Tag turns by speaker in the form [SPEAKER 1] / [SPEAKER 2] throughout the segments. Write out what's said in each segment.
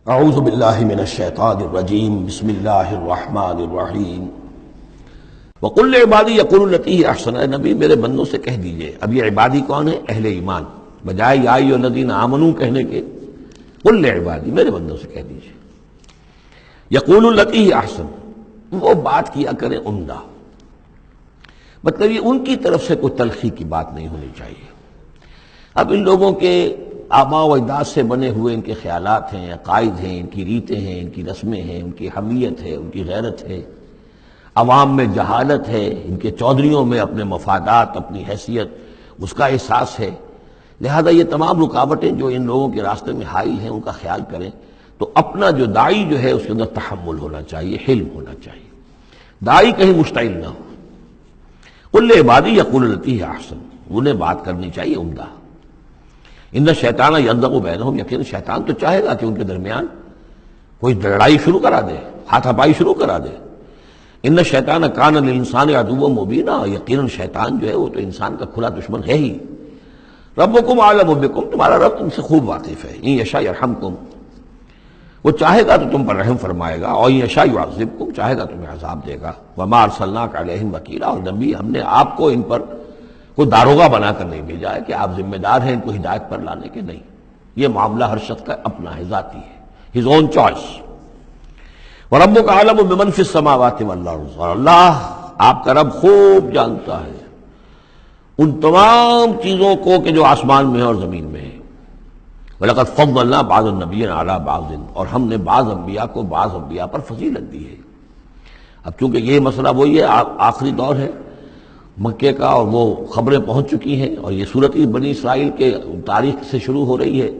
[SPEAKER 1] اعوذ باللہ من الشیطان الرجیم بسم اللہ الرحمن الرحیم وقل لعبادی یقولوا التی ہی احسن۔ اے نبی میرے بندوں سے کہہ دیجئے، اب یہ عبادی کون ہے؟ اہل ایمان، بجائے یا ایھا الذین آمنوا کہنے کے قل لعبادی میرے بندوں سے کہہ دیجئے یقولوا التی ہی احسن، وہ بات کیا کریں عمدہ، مطلب یہ ان کی طرف سے کوئی تلخی کی بات نہیں ہونی چاہیے۔ اب ان لوگوں کے آباء و اجداد سے بنے ہوئے ان کے خیالات ہیں، عقائد ہیں، ان کی ریتیں ہیں، ان کی رسمیں ہیں، ان کی حمیت ہے، ان کی غیرت ہے، عوام میں جہالت ہے، ان کے چودھریوں میں اپنے مفادات، اپنی حیثیت، اس کا احساس ہے۔ لہذا یہ تمام رکاوٹیں جو ان لوگوں کے راستے میں حائل ہیں ان کا خیال کریں تو اپنا جو داعی جو ہے اس کے اندر تحمل ہونا چاہیے، حلم ہونا چاہیے، داعی کہیں مشتعل نہ ہو۔ قل لعبادی یقولوا التی ہی احسن، انہیں بات کرنی چاہیے عمدہ۔ ان الشیطان ینزغ بینہم، یقین شیطان تو چاہے گا کہ ان کے درمیان کوئی لڑائی شروع کرا دے، ہاتھا پائی شروع کرا دے۔ ان الشیطان کان للانسان عدوا مبینا، یقیناً شیطان جو ہے وہ تو انسان کا کھلا دشمن ہے ہی۔ ربکم اعلم بکم، تمہارا رب تم سے خوب واقف ہے۔ ان یشاء یرحمکم، وہ چاہے گا تو تم پر رحم فرمائے گا، اور ان یشاء یعذبکم، چاہے گا تمہیں عذاب دے گا۔ وما ارسلناک علیہم وکیلا، اور نبی ہم نے آپ کو ان پر کوئی داروغہ بنا کر نہیں بھیجا ہے کہ آپ ذمہ دار ہیں ان کو ہدایت پر لانے کے، نہیں۔ یہ معاملہ ہر شخص کا اپنا ہے، ذاتی ہے، ہز اون چوائس۔ وَرَبُّكَ أَعْلَمُ بِمَنْ فِي السَّمَاوَاتِ وَالْأَرْضِ، اور اللہ آپ کا رب خوب جانتا ہے ان تمام چیزوں کو کہ جو آسمان میں ہے اور زمین میں ہے۔ وَلَقَدْ فَضَّلْنَا بَعْضَ النَّبِيِّينَ عَلَىٰ بَعْضٍ، اور ہم نے بعض انبیاء کو بعض انبیاء پر فضیلت دی ہے۔ اب چونکہ یہ مسئلہ وہی ہے، آخری دور ہے مکے کا، اور وہ خبریں پہنچ چکی ہیں، اور یہ صورت بنی اسرائیل کے تاریخ سے شروع ہو رہی ہے،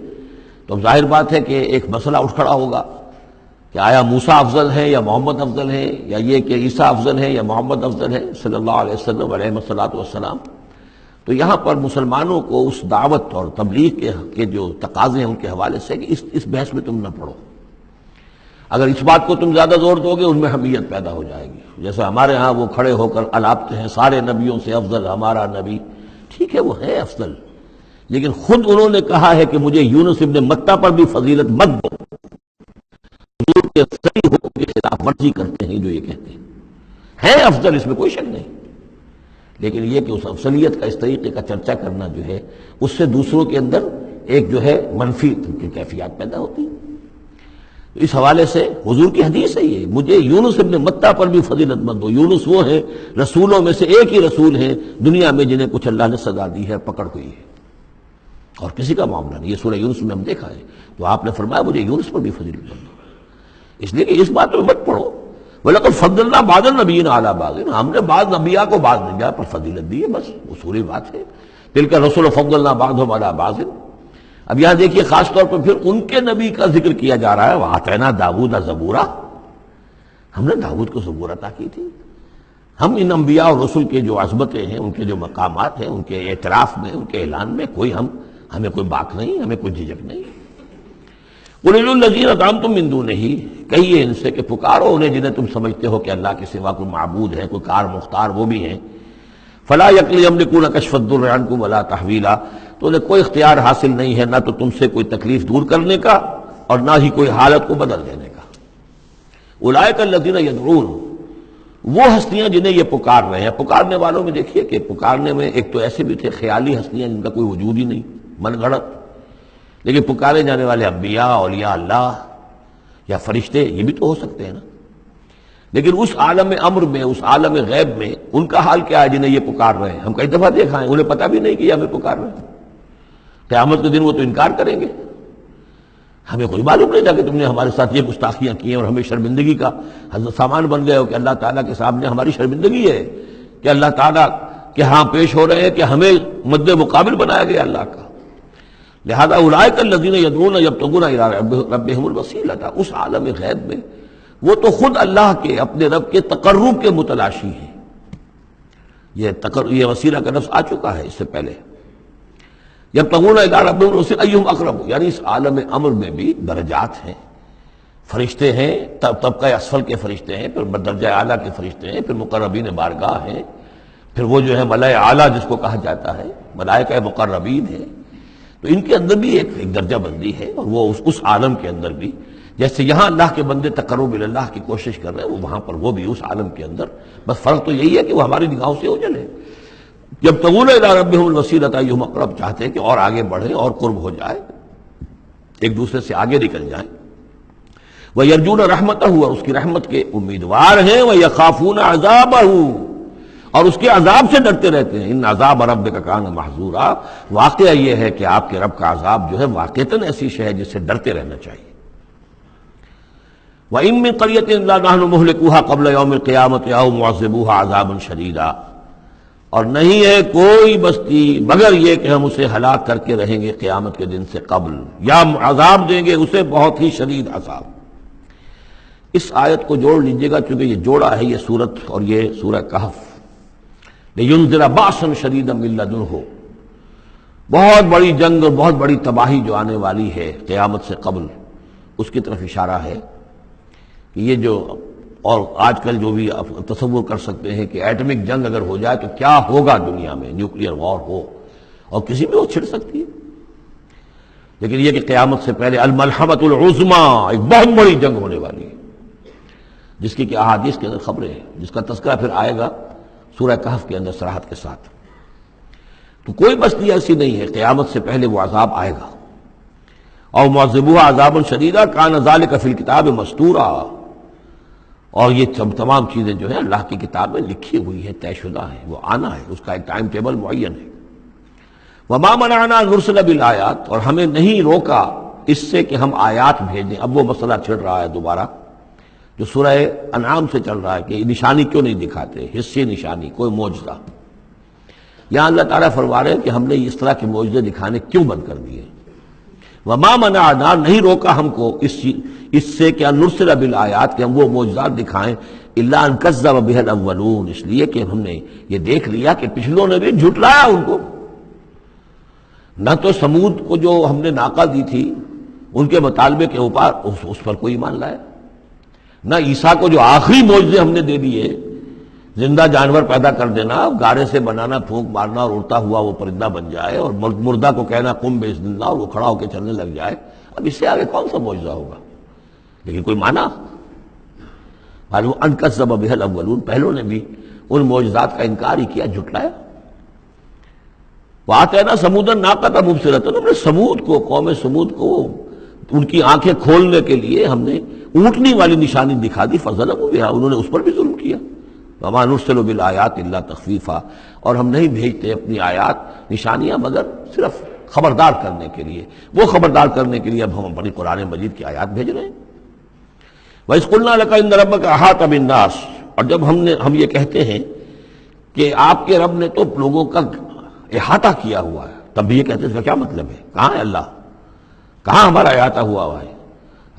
[SPEAKER 1] تو اب ظاہر بات ہے کہ ایک مسئلہ اٹھ کھڑا ہوگا کہ آیا موسیٰ افضل ہے یا محمد افضل ہے، یا یہ کہ عیسیٰ افضل ہے یا محمد افضل ہے صلی اللہ علیہ وسلم علیہ الصلوۃ والسلام۔ تو یہاں پر مسلمانوں کو اس دعوت اور تبلیغ کے جو تقاضے ہیں ان کے حوالے سے کہ اس بحث میں تم نہ پڑو۔ اگر اس بات کو تم زیادہ زور دو گے ان میں حمیت پیدا ہو جائے گی، جیسے ہمارے ہاں وہ کھڑے ہو کر الاپتے ہیں سارے نبیوں سے افضل ہمارا نبی۔ ٹھیک ہے، وہ ہے افضل، لیکن خود انہوں نے کہا ہے کہ مجھے یونس ابن متہ پر بھی فضیلت مت دو۔ حضور کے صحیح حکم کی خلاف ورزی کرتے ہیں جو یہ کہتے ہیں، ہے افضل، اس میں کوئی شک نہیں، لیکن یہ کہ اس افضلیت کا، اس طریقے کا چرچا کرنا جو ہے اس سے دوسروں کے اندر ایک جو ہے منفی کیفیات پیدا ہوتی ہیں۔ اس حوالے سے حضور کی حدیث ہے یہ، مجھے یونس ابن متہ پر بھی فضیلت مت دو۔ یونس وہ ہیں رسولوں میں سے ایک ہی رسول ہیں دنیا میں جنہیں کچھ اللہ نے سزا دی ہے، پکڑ ہوئی ہے، اور کسی کا معاملہ نہیں۔ یہ سورہ یونس میں ہم دیکھا ہے، تو آپ نے فرمایا مجھے یونس پر بھی فضیلت مت دو، اس لیے کہ اس بات میں مت پڑھو۔ وَلَقَدْ فَضَّلْنَا بَعْضَ النَّبِيِّينَ عَلَىٰ بَعْضٍ، ہم نے بعض انبیاء کو بعض انبیاء پر فضیلت دی ہے، بس اصولی بات ہے۔ تِلْكَ الرُّسُلُ فَضَّلْنَا بَعْضَهُمْ عَلَىٰ بَعْضٍ۔ اب یہاں دیکھیے خاص طور پر پھر ان کے نبی کا ذکر کیا جا رہا ہے، وَآتَيْنَا دَاوُودَ زَبُورًا، ہم نے داؤد کو زبور عطا کی تھی۔ ہم ان انبیاء اور رسل کے جو عظمتیں ہیں، ان کے جو مقامات ہیں، ان کے اعتراف میں، ان کے اعلان میں ہمیں کوئی باک نہیں، ہمیں کوئی جھجک نہیں۔ قُلِ ادْعُوا الَّذِينَ زَعَمْتُم مِّن دُونِهِ، کہیے ان سے کہ پکارو انہیں جنہیں تم سمجھتے ہو کہ اللہ کے سوا کوئی معبود ہے، کوئی کار مختار وہ بھی ہیں۔ فَلَا يَمْلِكُونَ كَشْفَ الضُّرِّ عَنكُمْ وَلَا تَحْوِيلًا، تو انہیں کوئی اختیار حاصل نہیں ہے نہ تو تم سے کوئی تکلیف دور کرنے کا اور نہ ہی کوئی حالت کو بدل دینے کا۔ اولئک الذین یدعون، وہ ہستیاں جنہیں یہ پکار رہے ہیں۔ پکارنے والوں میں دیکھیے کہ پکارنے میں ایک تو ایسے بھی تھے خیالی ہستیاں جن کا کوئی وجود ہی نہیں، من گھڑت، لیکن پکارے جانے والے انبیاء، اولیاء اللہ یا فرشتے یہ بھی تو ہو سکتے ہیں نا۔ لیکن اس عالم امر میں، اس عالم غیب میں ان کا حال کیا ہے جنہیں یہ پکار رہے ہیں؟ ہم کئی دفعہ دیکھا ہے انہیں پتہ بھی نہیں کہ یہ ہمیں پکار رہے ہیں۔ قیامت کے دن وہ تو انکار کریں گے، ہمیں کوئی معلوم نہیں تھا کہ تم نے ہمارے ساتھ یہ گستاخیاں کی ہیں، اور ہمیں شرمندگی کا سامان بن گئے ہو کہ اللہ تعالیٰ کے سامنے ہماری شرمندگی ہے کہ اللہ تعالیٰ کے ہاں پیش ہو رہے ہیں کہ ہمیں مد مقابل بنایا گیا اللہ کا۔ لہذا اولئک الذین یدعون یبتغون الی ربہم الوسیلۃ، اس عالم غیب میں وہ تو خود اللہ کے، اپنے رب کے تقرب کے متلاشی ہیں۔ یہ وسیلہ کا لفظ آ چکا ہے اس سے پہلے۔ یبتغون الی ربہم الوسیلۃ ایھم اقرب، یعنی اس عالم امر میں بھی درجات ہیں، فرشتے ہیں، طبقہ اسفل کے فرشتے ہیں، پھر درجہ اعلیٰ کے فرشتے ہیں، پھر مقربین بارگاہ ہیں، پھر وہ جو ہے ملائے اعلیٰ جس کو کہا جاتا ہے، ملائکہ مقربین ہیں۔ تو ان کے اندر بھی ایک درجہ بندی ہے، اور وہ اس عالم کے اندر بھی جیسے یہاں اللہ کے بندے تقرب اللہ کی کوشش کر رہے ہیں، وہ وہاں پر وہ بھی اس عالم کے اندر، بس فرق تو یہی ہے کہ وہ ہماری نگاہوں سے اوجھل ہے۔ جب تقول الی ربہم الوسیلۃ ایہم اقرب، چاہتے ہیں کہ اور آگے بڑھیں اور قرب ہو جائے، ایک دوسرے سے آگے نکل جائیں۔ وَيَرْجُونَ رَحْمَتَهُ، اور اس کی رحمت کے امیدوار ہیں، وَيَخَافُونَ عَذَابَهُ، اور اس کے عذاب سے ڈرتے رہتے ہیں۔ ان عذاب ربک کان محذورا، واقعہ یہ ہے کہ آپ کے رب کا عذاب جو ہے واقعتاً ایسی شے ہے جس سے ڈرتے رہنا چاہیے۔ وَإِن مِّن قَرْيَةٍ إِلَّا نَحْنُ مُهْلِكُوهَا قَبْلَ يَوْمِ الْقِيَامَةِ أَوْ مُعَذِّبُوهَا عَذَابًا شَدِيدًا، اور نہیں ہے کوئی بستی مگر یہ کہ ہم اسے ہلاک کر کے رہیں گے قیامت کے دن سے قبل، یا عذاب دیں گے اسے بہت ہی شدید عذاب۔ اس آیت کو جوڑ لیجئے گا، چونکہ یہ جوڑا ہے یہ سورت اور یہ سورہ کہف۔ لِيُنذِرَ بَأْسًا شَدِيدًا مِّن لَّدُنْهُ، بہت بڑی جنگ اور بہت بڑی تباہی جو آنے والی ہے قیامت سے قبل، اس کی طرف اشارہ ہے کہ یہ جو، اور آج کل جو بھی آپ تصور کر سکتے ہیں کہ ایٹمک جنگ اگر ہو جائے تو کیا ہوگا دنیا میں، نیوکلیئر وار ہو، اور کسی بھی وہ چھڑ سکتی ہے، لیکن یہ کہ قیامت سے پہلے الملحمۃ العظمیٰ، ایک بہت بڑی جنگ ہونے والی ہے، جس کی کہ احادیث کے اندر خبریں ہیں، جس کا تذکرہ پھر آئے گا سورہ کہف کے اندر صراحت کے ساتھ۔ تو کوئی بستی ایسی نہیں ہے، قیامت سے پہلے وہ عذاب آئے گا۔ اور معذبوها عذابا شدیدا کان ذلک فی الکتاب مستورا، اور یہ تمام چیزیں جو ہیں اللہ کی کتاب میں لکھی ہوئی ہیں، طے شدہ ہیں، وہ آنا ہے، اس کا ایک ٹائم ٹیبل معین ہے۔ وما منعنا ان نرسل بالآیات، اور ہمیں نہیں روکا اس سے کہ ہم آیات بھیجیں۔ اب وہ مسئلہ چھڑ رہا ہے دوبارہ جو سورہ انعام سے چل رہا ہے کہ نشانی کیوں نہیں دکھاتے، حصی نشانی، کوئی معجزہ۔ یہاں اللہ تعالیٰ فرما رہے ہیں کہ ہم نے اس طرح کے معجزے دکھانے کیوں بند کر دیے۔ وما منعنا، نہیں روکا ہم کو اس سے کہ ان نرسل بالآیات، کہ ہم وہ معجزات دکھائیں، الا ان کذب بها الاولون، اس لیے کہ ہم نے یہ دیکھ لیا کہ پچھلوں نے بھی جھٹلایا ان کو۔ نہ تو سمود کو جو ہم نے ناقہ دی تھی ان کے مطالبے کے اوپر اس پر کوئی ایمان لایا، نہ عیسیٰ کو جو آخری معجزے ہم نے دے دیے، زندہ جانور پیدا کر دینا، گارے سے بنانا، پھونک مارنا اور اڑتا ہوا وہ پرندہ بن جائے، اور مردہ کو کہنا قم باذن اللہ اور وہ کھڑا ہو کے چلنے لگ جائے، اب اس سے آگے کون سا معجزہ ہوگا؟ لیکن کوئی مانا معلوم ان کذب بها الاولون، پہلوں نے بھی ان معجزات کا انکار ہی کیا، جھٹلایا۔ وآتینا ثمود الناقۃ مبصرۃ، ہم نے سمود کو، قوم سمود کو ان کی آنکھیں کھولنے کے لیے ہم نے اونٹنی والی نشانی دکھا دی، فظلموا بها، انہوں نے اس پر بھی ظلم کیا۔ وما نرسل بالآیات الا تخفیفا، اور ہم نہیں بھیجتے اپنی آیات، نشانیاں، مگر صرف خبردار کرنے کے لیے۔ وہ خبردار کرنے کے لیے اب ہم اپنی قرآن مجید کی آیات بھیج رہے ہیں۔ وَإِذْ قُلْنَا لَكَ إِنَّ رَبَّكَ أَحَاطَ بِالنَّاسِ، اور جب ہم یہ کہتے ہیں کہ آپ کے رب نے تو لوگوں کا احاطہ کیا ہوا ہے، تب بھی یہ کہتے ہیں اس کا کیا مطلب ہے؟ کہاں ہے اللہ؟ کہاں ہمارا احاطہ ہوا ہے؟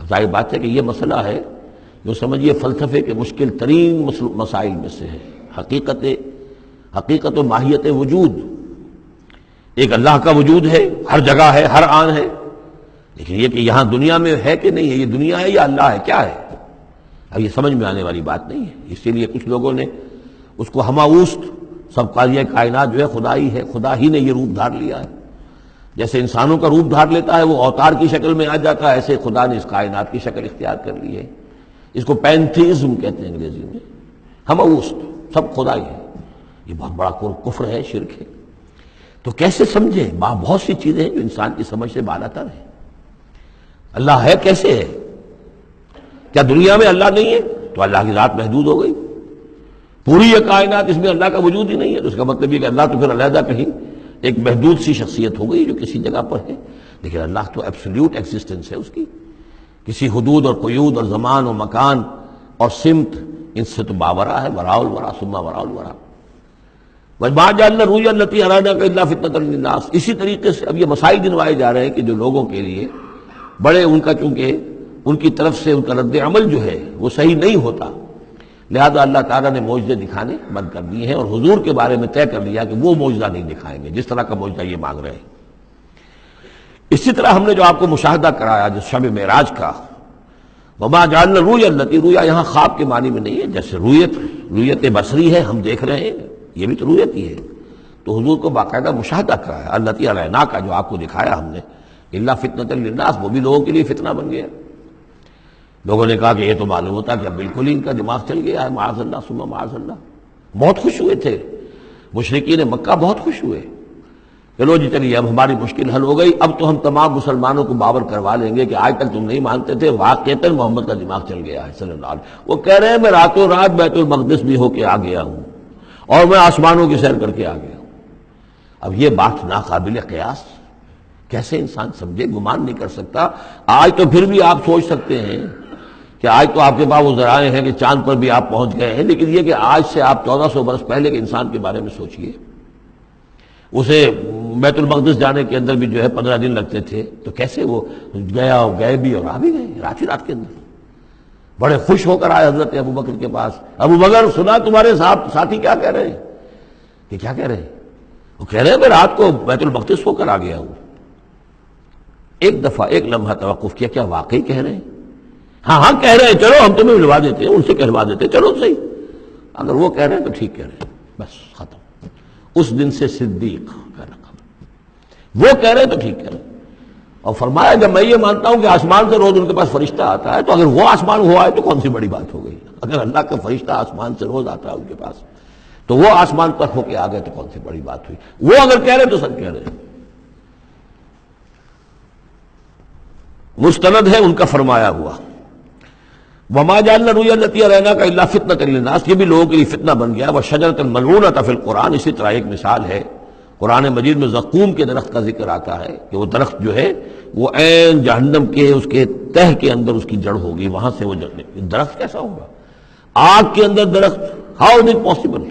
[SPEAKER 1] ظاہر بات ہے کہ یہ مسئلہ ہے جو سمجھیے فلسفے کے مشکل ترین مسائل میں سے ہے۔ حقیقت و ماہیت وجود، ایک اللہ کا وجود ہے، ہر جگہ ہے، ہر آن ہے، لیکن یہ کہ یہاں دنیا میں ہے کہ نہیں ہے، یہ دنیا ہے یا اللہ ہے، کیا ہے؟ اب یہ سمجھ میں آنے والی بات نہیں ہے۔ اسی لیے کچھ لوگوں نے اس کو ہماوست، سب کا یہ کائنات جو ہے خدا ہی ہے، خدا ہی نے یہ روپ دھار لیا ہے، جیسے انسانوں کا روپ دھار لیتا ہے وہ اوتار کی شکل میں آ جاتا ہے، ایسے خدا نے اس کائنات کی شکل اختیار کر لی ہے۔ اس کو پینتھیزم کہتے ہیں انگریزی میں، ہماوست، سب خدا ہی ہے۔ یہ بہت بڑا کفر ہے، شرک ہے۔ تو کیسے سمجھیں؟ بہت سی چیزیں ہیں جو انسان کی سمجھ سے بالاتر ہیں۔ اللہ ہے کیسے ہے؟ کیا دنیا میں اللہ نہیں ہے تو اللہ کی ذات محدود ہو گئی؟ پوری یہ کائنات اس میں اللہ کا وجود ہی نہیں ہے تو اس کا مطلب یہ کہ اللہ تو پھر علیحدہ کہیں ایک محدود سی شخصیت ہو گئی جو کسی جگہ پر ہے، لیکن اللہ تو ایبسلیوٹ ایگزسٹنس ہے اس کی، کسی حدود اور قیود اور زمان و مکان اور سمت ان سے تو باورا ہے، وراء الورا ثم وراء الورا۔ وَمَا جَعَلْنَا الرُّؤْيَا الَّتِي أَرَيْنَاكَ إِلَّا فِتْنَةً لِلنَّاسِ۔ اسی طریقے سے اب یہ مسائل گنوائے جا رہے ہیں کہ جو لوگوں کے لیے بڑے ان کا، چونکہ ان کی طرف سے ان کا رد عمل جو ہے وہ صحیح نہیں ہوتا، لہذا اللہ تعالیٰ نے معجزے دکھانے بند کر دیے ہیں، اور حضور کے بارے میں طے کر لیا کہ وہ معجزہ نہیں دکھائیں گے جس طرح کا معجزہ یہ مانگ رہے ہیں۔ اسی طرح ہم نے جو آپ کو مشاہدہ کرایا جس شب معراج کا، وما جعلنا الرؤيا التي، رؤیا یہاں خواب کے معنی میں نہیں ہے، جیسے رؤیت بصری ہے، ہم دیکھ رہے ہیں، یہ بھی تو رؤیت ہی ہے، تو حضور کو باقاعدہ مشاہدہ کرایا، التي اریناک کا جو آپ کو دکھایا ہم نے، الا فتنة للناس، وہ بھی لوگوں کے لیے فتنہ بن گیا۔ لوگوں نے کہا کہ یہ تو معلوم ہوتا کہ اب بالکل ہی ان کا دماغ چل گیا ہے، معاذ اللہ ثم معاذ اللہ۔ بہت خوش ہوئے تھے مشرکین مکہ، بہت خوش ہوئے، چلو جی چلیے اب ہماری مشکل حل ہو گئی، اب تو ہم تمام مسلمانوں کو باور کروا لیں گے کہ آج تک تم نہیں مانتے تھے، واقعتاً محمد کا دماغ چل گیا ہے صلی اللہ علیہ وسلم۔ وہ کہہ رہے ہیں میں راتوں رات بیت المقدس بھی ہو کے آ گیا ہوں اور میں آسمانوں کی سیر کر کے آ گیا ہوں۔ اب یہ بات ناقابل قیاس، کیسے انسان سمجھے، گمان نہیں کر سکتا۔ آج تو پھر بھی آپ سوچ سکتے ہیں کہ آج تو آپ کے پاس وہ ذرائع ہیں کہ چاند پر بھی آپ پہنچ گئے ہیں، لیکن یہ کہ آج سے آپ 1400 برس پہلے کے انسان کے بارے میں سوچئے، اسے بیت المقدس جانے کے اندر بھی جو ہے 15 دن لگتے تھے، تو کیسے وہ گیا اور گئے بھی اور آ بھی گئے رات ہی رات کے اندر۔ بڑے خوش ہو کر آئے حضرت ابوبکر کے پاس، ابو بکر سنا تمہارے ساتھی کیا کہہ رہے ہیں؟ کہ کیا کہہ رہے ہیں؟ وہ کہہ رہے ہیں میں رات کو بیت المقدس ہو کر آ گیا ہوں۔ ایک دفعہ ایک لمحہ توقف کیا، کیا واقعی کہہ رہے ہیں؟ ہاں ہاں کہہ رہے ہیں، چلو ہم تمہیں ملوا دیتے ہیں، ان سے کہلوا دیتے ہیں، چلو صحیح، اگر وہ کہہ رہے ہیں تو ٹھیک کہہ رہے ہیں، بس ختم۔ اس دن سے صدیق کا لقب، وہ کہہ رہے ہیں تو ٹھیک کہہ رہے ہیں۔ اور فرمایا جب میں یہ مانتا ہوں کہ آسمان سے روز ان کے پاس فرشتہ آتا ہے، تو اگر وہ آسمان ہوا ہے تو کون سی بڑی بات ہو گئی؟ اگر اللہ کا فرشتہ آسمان سے روز آتا ہے ان کے پاس، تو وہ آسمان پر ہو کے آ گئے تو کون سی بڑی بات ہوئی؟ وہ اگر کہہ رہے تو سب کہہ رہے ہیں۔ مستند ہے ان کا فرمایا ہوا، وما جعلنا الرؤيا التي اريناك الا فتنة للناس، یہ بھی لوگوں کے لیے فتنہ بن گیا۔ وشجرة ملعونة فی القرآن، اسی طرح ایک مثال ہے قرآن مجید میں زقوم کے درخت کا ذکر آتا ہے کہ وہ درخت جو ہے وہ عین جہنم کے اس کے تہ کے اندر اس کی جڑ ہوگی، وہاں سے وہ درخت کیسا ہوگا؟ آگ کے اندر درخت، ہاؤ از اٹ پاسبل؟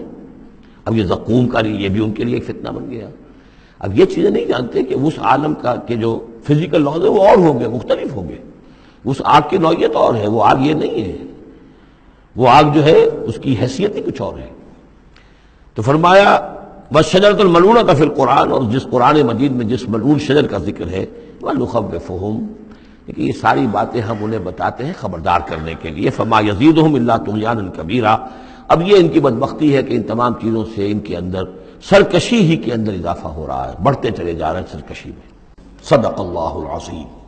[SPEAKER 1] اب یہ زقوم کا یہ بھی ان کے لیے ایک فتنہ بن گیا۔ اب یہ چیزیں نہیں جانتے کہ اس عالم کا کہ جو فزیکل لاز ہے وہ اور ہوں گے، مختلف ہوں گے، اس آگ کی نوعیت اور ہے، وہ آگ یہ نہیں ہے، وہ آگ جو ہے اس کی حیثیت ہی کچھ اور ہے۔ تو فرمایا وَالشَّجَرَةُ الْمَلْعُونَةَ فِي الْقُرْآنِ، اور جس قرآن مجید میں جس ملعون شجر کا ذکر ہے، وَنُخَوِّفُهُمْ، کہ یہ ساری باتیں ہم انہیں بتاتے ہیں خبردار کرنے کے لیے، فَمَا يَزِيدُهُمْ إِلَّا طُغْيَانًا كَبِيرًا۔ اب یہ ان کی بدبختی ہے کہ ان تمام چیزوں سے ان کے اندر سرکشی ہی کے اندر اضافہ ہو رہا ہے، بڑھتے چلے جا رہے ہیں سرکشی میں۔ صدق اللہ العظیم۔